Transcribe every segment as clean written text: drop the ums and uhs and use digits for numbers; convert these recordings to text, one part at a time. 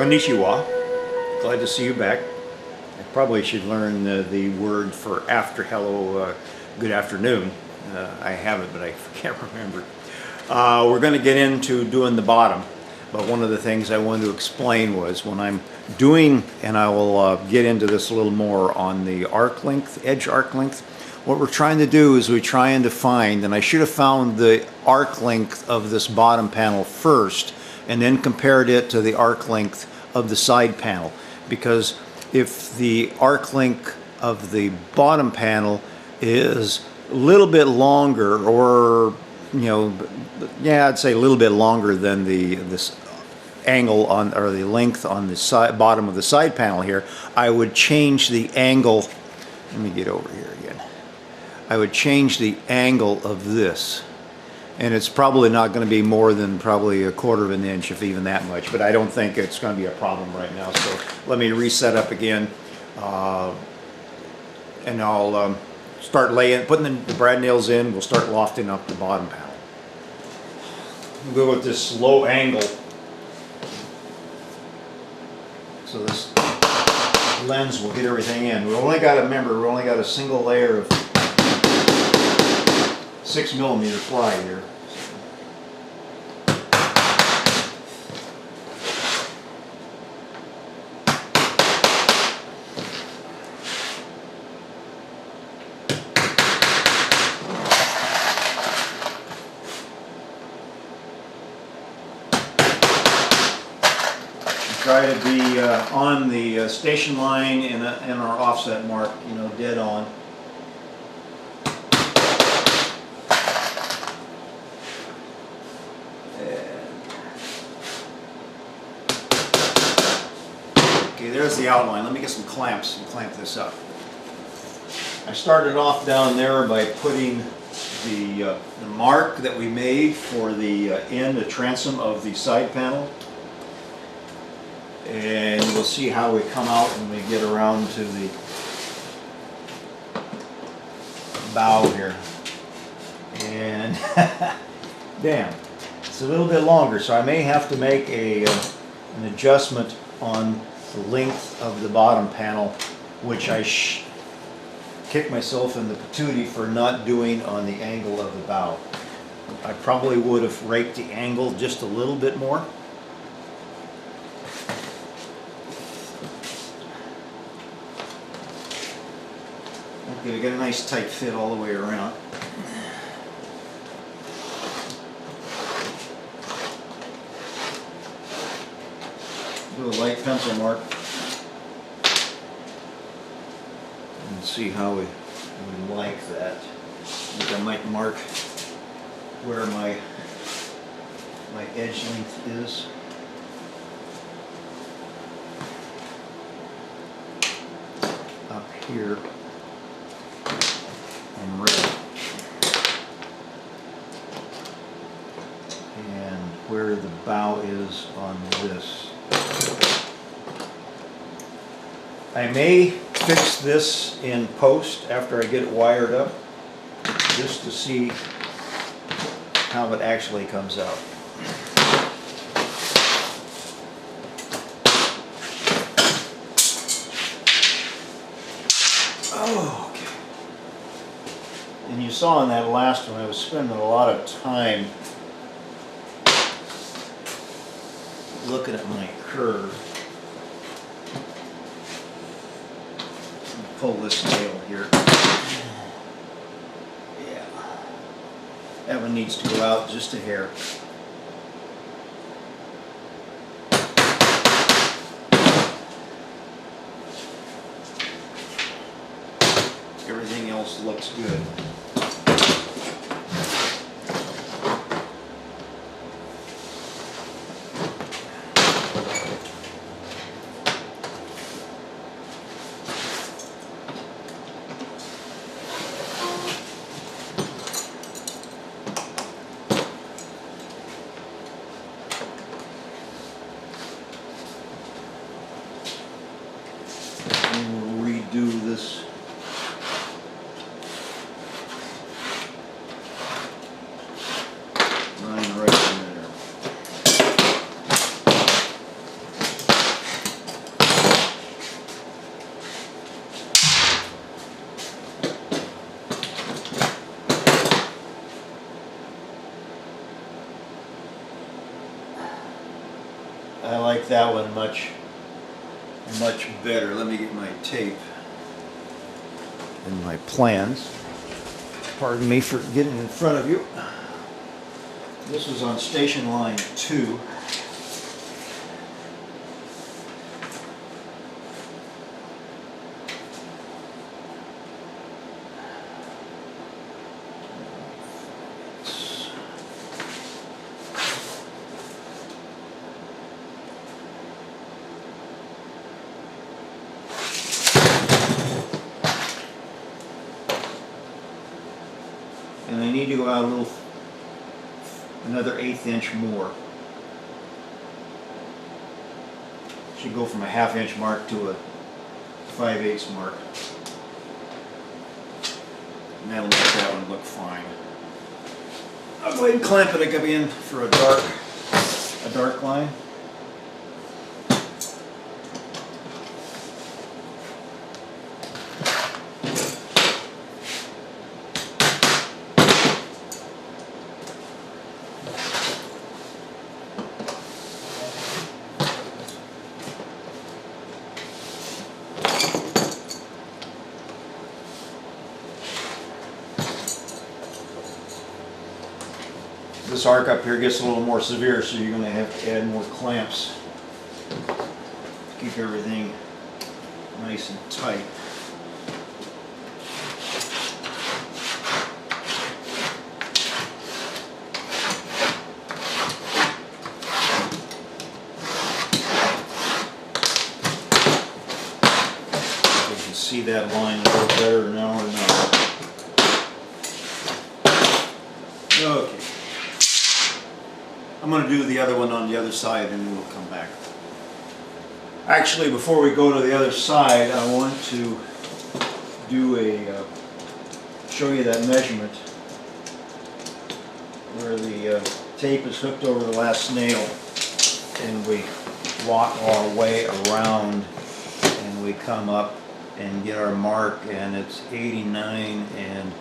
Konnichiwa. Glad to see you back. I probably should learn the word for after hello, good afternoon. I have it, but I can't remember. We're going to get into doing the bottom, but one of the things I wanted to explain was when I'm doing, and I will get into this a little more on the arc length, edge arc length, what we're trying to do is we're trying to find, and I should have found the arc length of this bottom panel first, and then compared it to the arc length of the side panel, because if the arc length of the bottom panel is a little bit longer, or yeah, I'd say a little bit longer than this angle on, or the length on the side bottom of the side panel here, I would change the angle. Let me get over here again. I would change the angle of this, and it's probably not going to be more than probably 1/4 of an inch, if even that much, but I don't think it's going to be a problem right now. So let me reset up again, and I'll start putting the brad nails in. We'll start lofting up the bottom panel. We'll go with this low angle, so this lens will get everything in. We only got to remember, we only got a single layer of 6mm ply here. Try to be on the station line in our offset mark, dead on. Okay, there's the outline. Let me get some clamps and clamp this up. I started off down there by putting the mark that we made for the end, the transom of the side panel. And we'll see how we come out when we get around to the bow here. And damn, it's a little bit longer, so I may have to make an adjustment on the length of the bottom panel, which I kick myself in the patootie for not doing on the angle of the bow. I probably would have raked the angle just a little bit more. Okay, we got a nice tight fit all the way around. Do a light pencil mark and see how we like that. I think I might mark where my edge length is. Up here. And red, and where the bow is on this. I may fix this in post after I get it wired up, just to see how it actually comes out. Oh. And you saw in that last one, I was spending a lot of time looking at my curve. Pull this nail here. Yeah. That one needs to go out just a hair. Everything else looks good. And we'll redo this I like that one much better. Let me get my tape and my plans. Pardon me for getting in front of you. This was on station line 2. And I need to go out another 1/8 inch more. Should go from a 1/2 inch mark to a 5/8 mark. And that'll make that one look fine. I'll go ahead and clamp it up in for a dark line. This arc up here gets a little more severe, so you're going to have to add more clamps to keep everything nice and tight. You can see that line a little better now or not. Okay. I'm going to do the other one on the other side and then we'll come back. Actually, before we go to the other side, I want to show you that measurement where the tape is hooked over the last nail and we walk our way around and we come up and get our mark, and it's 89 and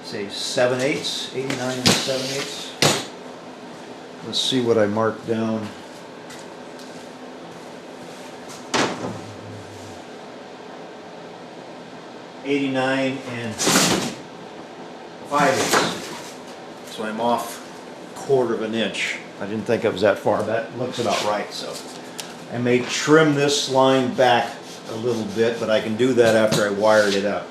say 7/8, 89 and 7/8. Let's see what I marked down. '89 and 5/8. So I'm off 1/4 of an inch. I didn't think I was that far. That looks about right. So I may trim this line back a little bit, but I can do that after I wired it up.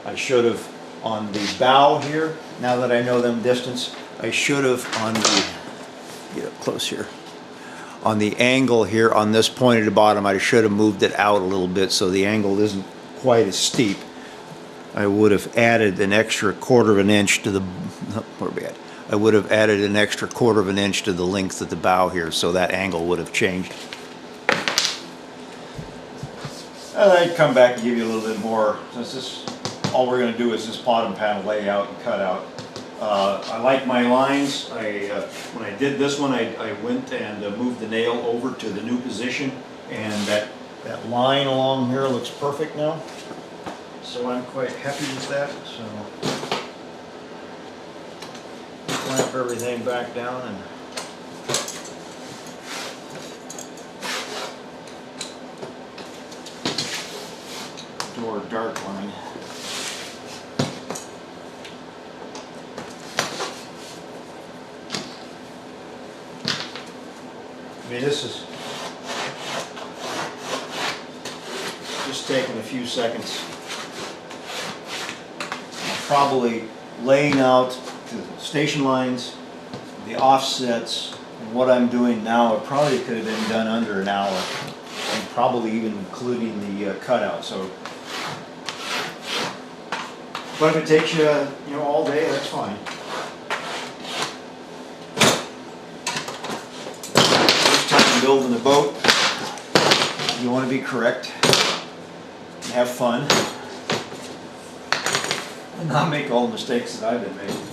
I should have on the bow here, now that I know them distance, I should have on the, get up close here, on the angle here on this point at the bottom, I should have moved it out a little bit so the angle isn't quite as steep. I would have added an extra 1/4 of an inch to the, where are we at? I would have added an extra 1/4 of an inch to the length of the bow here, so that angle would have changed. And I'd come back and give you a little bit more, since this, all we're going to do is this bottom panel layout and cut out. I like my lines. When I did this one, I went and moved the nail over to the new position, and that line along here looks perfect now. So I'm quite happy with that. So clamp everything back down and do our dark line. I mean, this is just taking a few seconds. Probably laying out the station lines, the offsets, and what I'm doing now. It probably could have been done under an hour, and probably even including the cutout. So, but if it takes you, all day, that's fine. Building a boat, you want to be correct and have fun and not make all the mistakes that I've been making.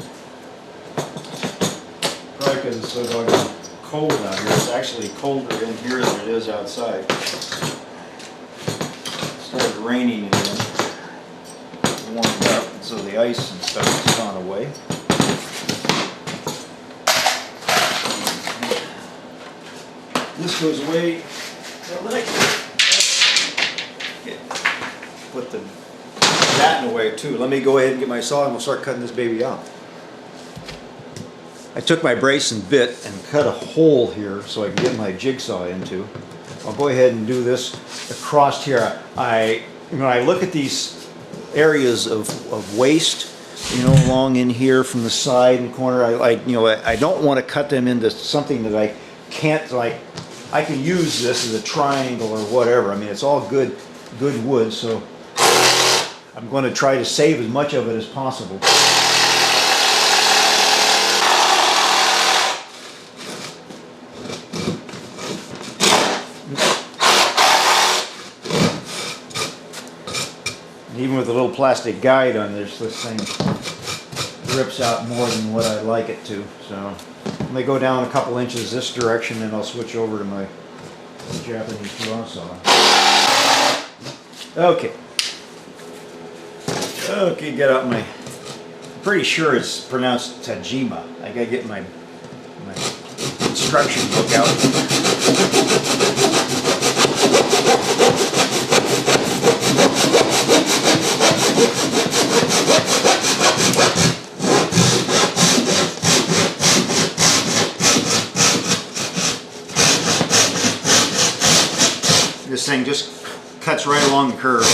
Probably because it's so doggone cold out here. It's actually colder in here than it is outside. It started raining again, warmed up, and so the ice and stuff has gone away. This goes away. Put that in the way too. Let me go ahead and get my saw and we'll start cutting this baby out. I took my brace and bit and cut a hole here so I can get my jigsaw into. I'll go ahead and do this across here. When I look at these areas of waste, you know, along in here from the side and corner, I don't want to cut them into something that I can't, like, I can use this as a triangle or whatever. I mean, it's all good wood, so I'm going to try to save as much of it as possible. Even with a little plastic guide on this thing rips out more than what I'd like it to. So let me go down a couple inches this direction and I'll switch over to my Japanese draw saw. Okay. Okay, get out my, I'm pretty sure it's pronounced Tajima. I gotta get my instruction book out. This thing just cuts right along the curve.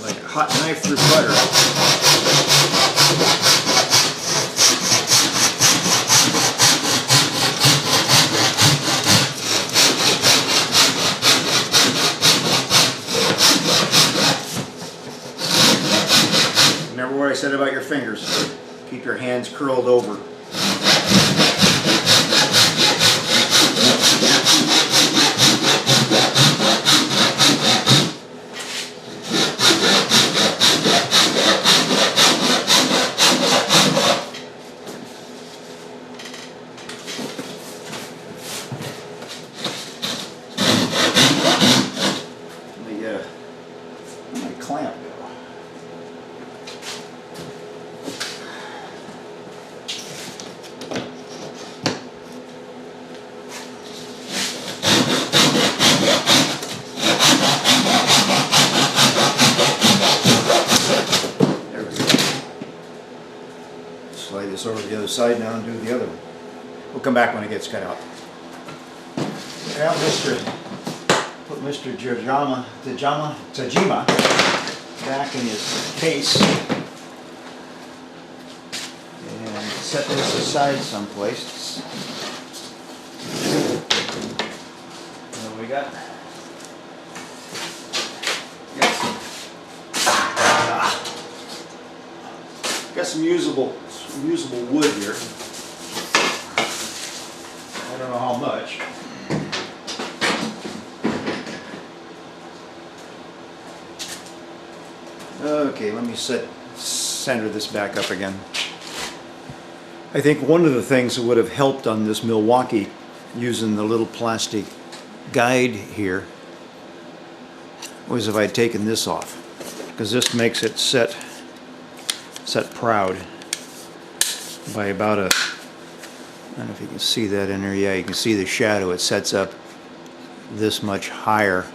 Like a hot knife through butter. Remember what I said about your fingers. Keep your hands curled over. Let me clamp go. Slide this over to the other side now and do the other one. We'll come back when it gets cut out. Now put Mr. Tajima back in his case and set this aside someplace. What do we got? Got some usable wood here. I don't know how much. Okay, let me center this back up again. I think one of the things that would have helped on this Milwaukee using the little plastic guide here was if I'd taken this off, because this makes it set proud by about a, I don't know if you can see that in there. Yeah, you can see the shadow. It sets up this much higher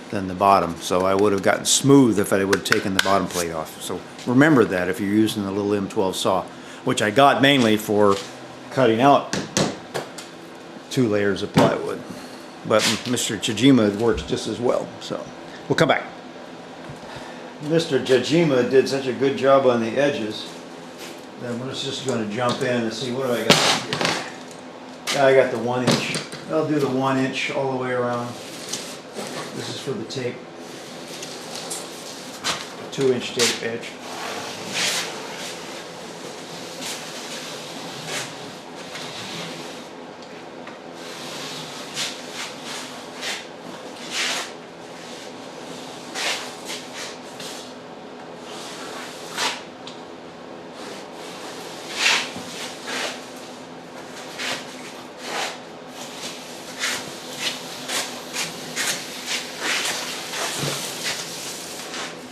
than the bottom, so I would have gotten smooth if I would have taken the bottom plate off. So remember that if you're using the little M12 saw, which I got mainly for cutting out 2 layers of plywood, but Mr. Tajima works just as well. So we'll come back. Mr. Tajima did such a good job on the edges that we're just going to jump in and see what do I got here. I got the 1 inch. I'll do the 1 inch all the way around. This is for the tape. 2-inch tape edge.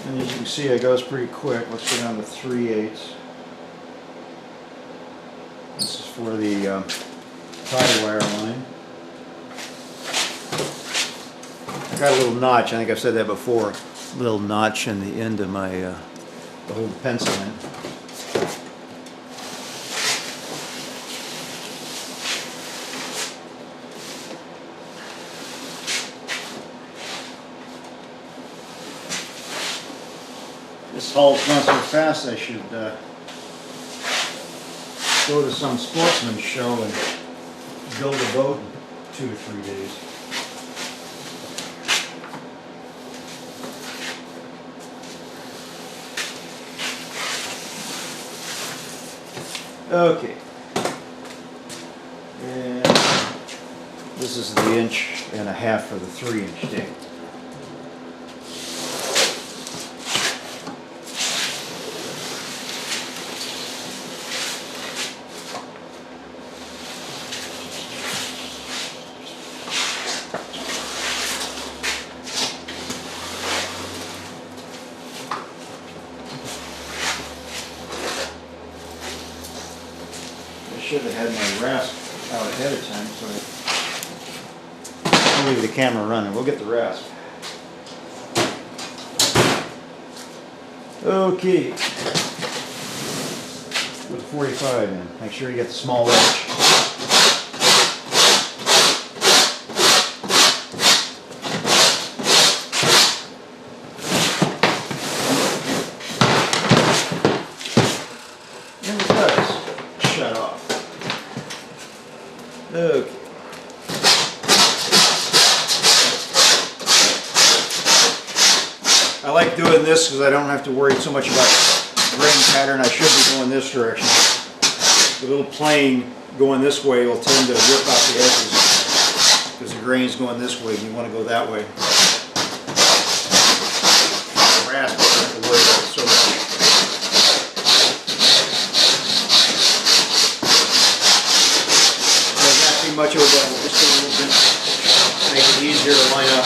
And as you can see it goes pretty quick. Let's go down to 3/8. This is for the tie wire line. I got a little notch, I think I've said that before, a little notch in the end of my to hold the pencil in. This haul's gone so fast I should go to some sportsman's show and build a boat in 2 or 3 days. Okay. And this is the 1.5" for the 3" dig. Should have had my rasp out ahead of time, so I'll leave the camera running. We'll get the rasp. Okay. With 45 in. Make sure you get the small edge. And it does shut off. Okay. I like doing this because I don't have to worry so much about grain pattern. I should be going this direction. The little plane going this way will tend to rip out the edges because the grain's going this way and you want to go that way. The rasp, I don't have to worry about it so much. Much of a devil, just a little bit, make it easier to line up.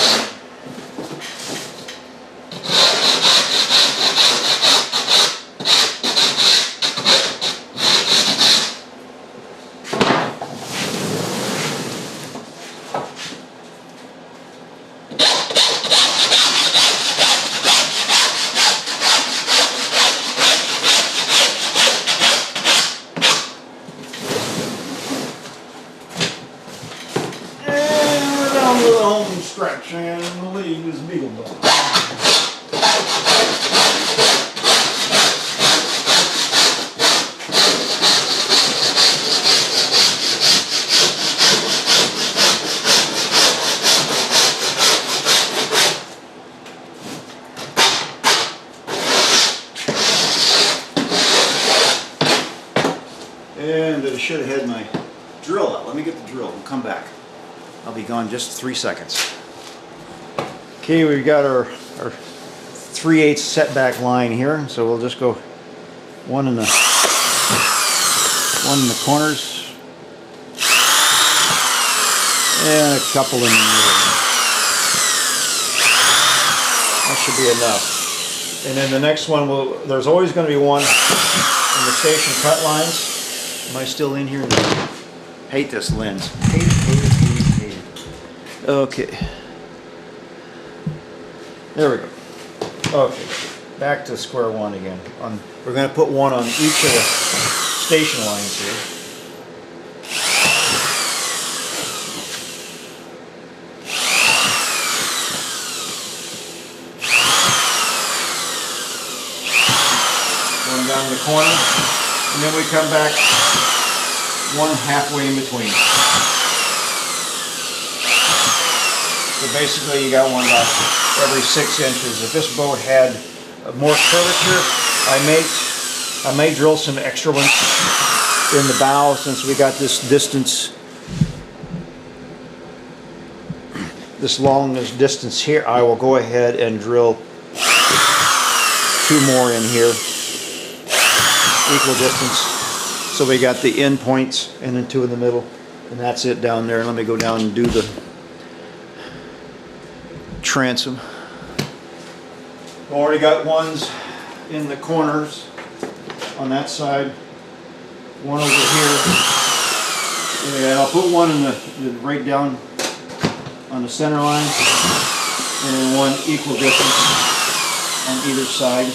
The home stretch and leave this beetle bone. And I should have had my drill out. Let me get the drill. We'll come back. I'll be gone just 3 seconds. Okay, we've got our 3/8 setback line here, so we'll just go one in the corners and a couple in the middle. That should be enough. And then the next one there's always going to be one in the station cut lines. Am I still in here? Hate this lens. Hate it. Okay. There we go. Okay. Back to square one again. We're going to put one on each of the station lines here. One down the corner. And then we come back one halfway in between. So basically you got one about every 6 inches. If this boat had more curvature, I may drill some extra ones in the bow since we got this distance, this long distance here. I will go ahead and drill 2 more in here, equal distance. So we got the end points and then 2 in the middle, and that's it down there. Let me go down and do the transom. Already got ones in the corners on that side, one over here, and I'll put one in the right down on the center line, and then one equal distance on either side.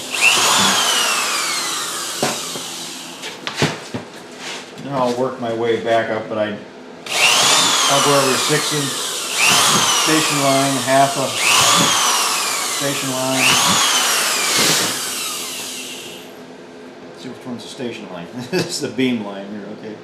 Now I'll work my way back up, but I'll go over 6-inch station line, half a station line. Let's see which one's the station line. This is the beam line here, okay.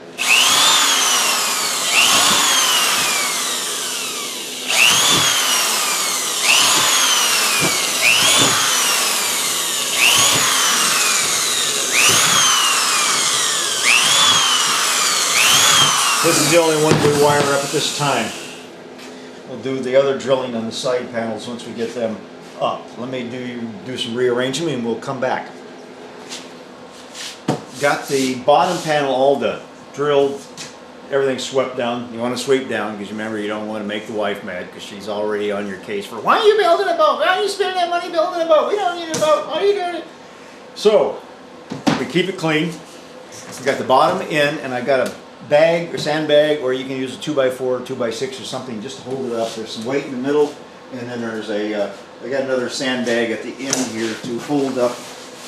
This is the only one we wire up at this time. We'll do the other drilling on the side panels once we get them up. Let me do some rearranging and we'll come back. Got the bottom panel all done. Drilled, everything swept down. You want to sweep down because remember you don't want to make the wife mad because she's already on your case for why are you building a boat? Why are you spending that money building a boat? We don't need a boat. Why are you doing it? So, we keep it clean. We got the bottom in and I got a bag or sandbag, or you can use a 2x4 or 2x6 or something just to hold it up. There's some weight in the middle, and then there's I got another sandbag at the end here to hold up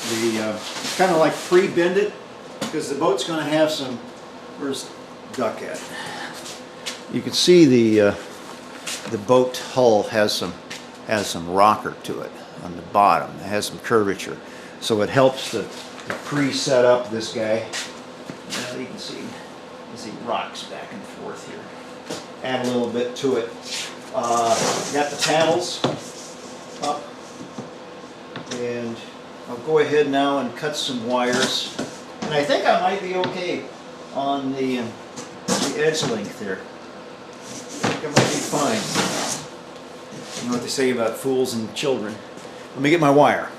the kind of like pre-bend it because the boat's going to have some. Where's duck at? You can see the boat hull has some rocker to it on the bottom. It has some curvature, so it helps to pre-set up this guy. Now you can see. He rocks back and forth here. Add a little bit to it. Got the panels up, and I'll go ahead now and cut some wires. And I think I might be okay on the edge length there. I think I might be fine. You know what they say about fools and children. Let me get my wire.